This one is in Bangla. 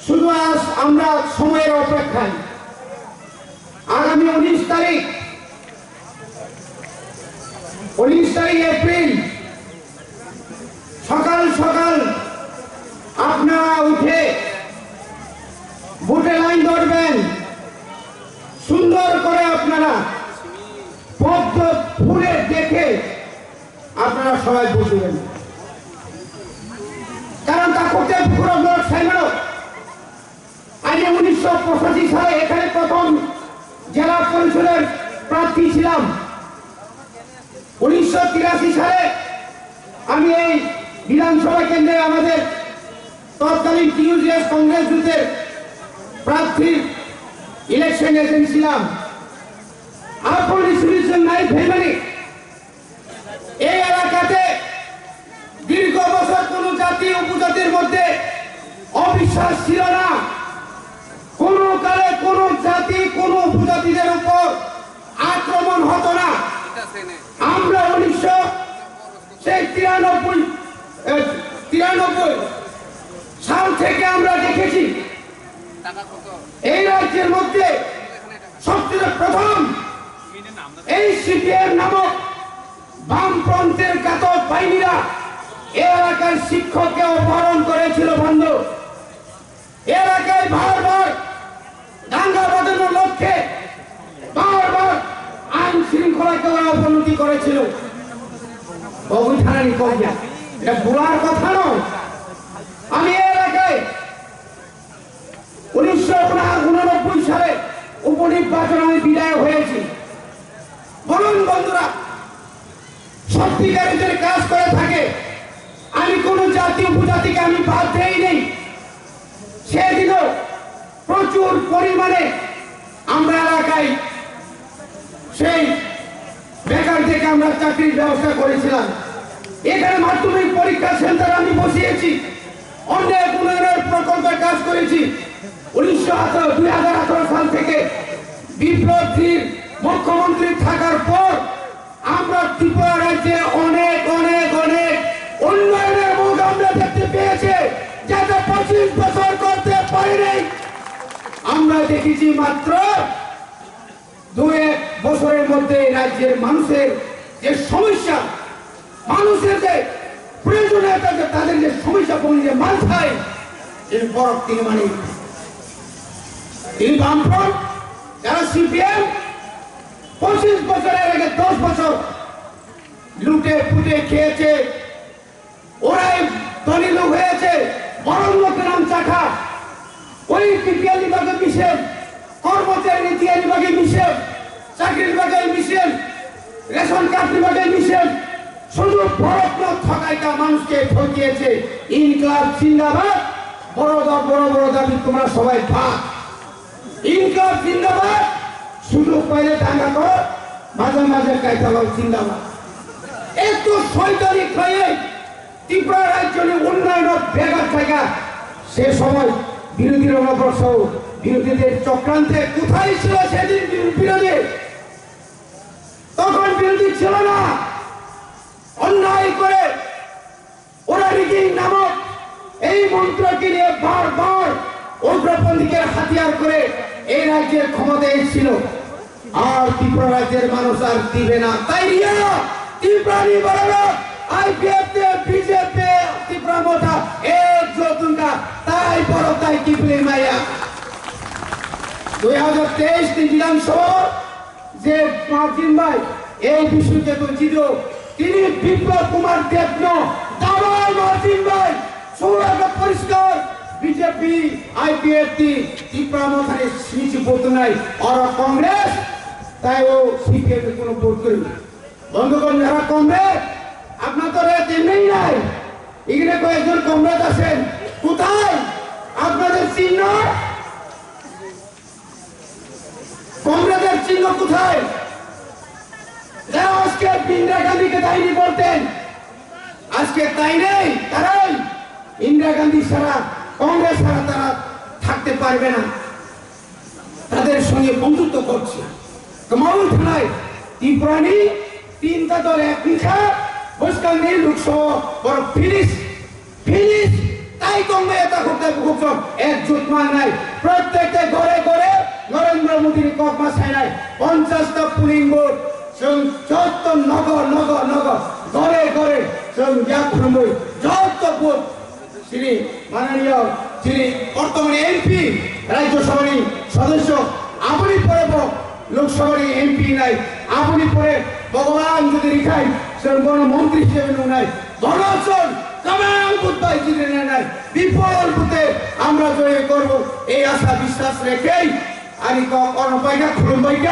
শুধু আজ আমরা সময়ের অপেক্ষায় আগামী 19 তারিখ এপ্রিল সকাল সকাল আপনারা উঠে ভোটে লাইন ধরবেন। সুন্দর করে আপনারা পদ্ম ফুলে দেখে আপনারা সবাই বুঝবেন, কারণ তা করতে পুরো ভোট সাইমেল। আজ 1985 সালে এখানে প্রথম জেলা পরিষদের প্রার্থী ছিলাম। 1983 সালে আমি এই বিধানসভা কেন্দ্রে আমাদের তৎকালীন টিউজিএস কংগ্রেস জোটের প্রার্থীর ইলেকশন এজেন্ট ছিলাম। আপন সলিউশন নাই ফ্যামিলি এই এলাকাতে দীর্ঘ বছর কোন জাতি উপজাতির মধ্যে অবিশ্বাস ছিল না। কোন কালে কোন জাতি কোন উপজাতিদের উপর আক্রমণ হতো না। আমরা 1993 সাল থেকে আমরা দেখেছি এই রাজ্যের মধ্যে সবচেয়ে প্রথম এই সিপিএম নামক বামপন্থের ঘাতক বাহিনীরা এলাকার শিক্ষককে অপহরণ করেছিল। বন্ধু, এলাকায় বারবার দাঙ্গা বাঁধানোর লক্ষ্যে বারবার আইন শৃঙ্খলাকে অবনতি করেছিল। এটা ভুলার কথা নয়। আমি এলাকায় 1989 সালে উপনির্বাচন আমি বিদায় হয়েছি। বলুন বন্ধুরা, সত্যিকারের কাজ করে থাকে আমি কোন জাতি উপজাতিকে আমি বাদ দেই নেই। সেদিনও প্রচুর পরিমাণে আমরা এলাকায় সেই বেকার থেকে আমরা চাকরির ব্যবস্থা করেছিলাম। এখানে মাধ্যমিক পরীক্ষা সেন্টার আমি বসিয়েছি, অনেক উন্নয়নের প্রকল্পে কাজ করেছি। 2018 সাল থেকে বিপ্লবীর মুখ্যমন্ত্রী থাকার পর আমরা ত্রিপুরা রাজ্যে অনেক অনেক অনেক উন্নয়নের মুখ আমরা দেখতে পেয়েছি, যাতে 25 বছর করতে পারিনি। আমরা দেখেছি মাত্র 2-1 বছরের মধ্যে রাজ্যের মানুষের যে সমস্যা, মানুষের যে প্রয়োজনীয়তা, তাদের যে সমস্যা পৌঁছে মাথায় এর বড় তিনি মানে এই বামফ্রন্ট যারা সিপিএম 25 বছরের আগে 10 বছর লুটে পুটে খেয়েছে, ওরাই ধনী লোক হয়েছে, বড় লোকের নাম চাখা। ওই বিপিএল বিভাগে মিশেল, কর্মচারী নীতি বিভাগে মিশেল, চাকরি বিভাগে মিশেল, রেশন কার্ড বিভাগে মিশেল, শুধু বড় ঠকাইটা মানুষকে ঠকিয়েছে। ইনকলাব জিন্দাবাদ, বড় বড় দাবি তোমরা সবাই ভাগ। ইনকলাব জিন্দাবাদ, শুধু পয়লে দাঙ্গা করো, মাঝে মাঝে কাইতালাও জিন্দাবাদ। এত শয়তানি খাইয়ে ত্রিপুরা রাজ্য উন্নয়ন বেগার জায়গা। সে সময় বিরোধীর অনবরত বিরোধীদের চক্রান্তে কোথায় ছিল সেদিন বিরোধী? তখন বিরোধী ছিল না। অন্যায় করে ওরা রিগিং নামক এই মন্ত্রকে নিয়ে বারবার উগ্রপন্থীকে হাতিয়ার করে এই রাজ্যের ক্ষমতায় এসেছিল। আর ত্রিপুরা রাজ্যের মানুষ আর দিবে না। তাই ত্রিপুরা নিবারণ আইপিএফ বিজেপি ত্রিপুরা মোটা একজোটুঙ্গা তাই বড় তাই টিপলি মাইয়া 2023 বিধানসভা যে মার্জিন ভাই এই বিষয়কে তো জিত তিনি বিপ্লব কুমার দেবন দাবাই মার্জিন ভাই সৌরভ পরিষ্কার বিজেপি আইপিএফ ত্রিপুরা মোটারে সিঁচি বলতে নাই আর কংগ্রেস তাই ও সিপিএম কোনো ভোট করবে। বন্ধুগণ, যারা কংগ্রেস আপনার তো তেমনি নাই, এখানে কয়েকজন কংগ্রেস আছেন, কোথায় আপনাদের চিহ্ন? কংগ্রেসের চিহ্ন কোথায়? যারা আজকে ইন্দিরা গান্ধীকে দায়ী বলতেন, আজকে তাই নেই। তারাই ইন্দিরা গান্ধী ছাড়া, কংগ্রেস ছাড়া তারা থাকতে পারবে না। তাদের সঙ্গে বন্ধুত্ব করছে। কমাউল থানায় ত্রিপুরানি 3টা দল এক নিশা বসকাল নেই লোকসভা বড় ফিনিশ নাই কমে এটা করতে খুব একজুট মান নাই প্রত্যেকটা ঘরে ঘরে নরেন্দ্র মোদীর ককমা চাই নাই 50টা পুলিং বোর্ড যত নগর নগর নগর ঘরে ঘরে যত বুথ শ্রী মাননীয় যিনি বর্তমানে এমপি রাজ্যসভার সদস্য আপনি পরে লোকসভার এমপি নাই আপনি পরে ভগবান যদি রেখাই সে কোনো মন্ত্রী হিসেবে নাই গণচল কামাল বুদ্ধাই জিতে নাই বিপুল বুথে আমরা জয় করব এই আশা বিশ্বাস রেখেই আমি অনপাইকা খুলুম পাইকা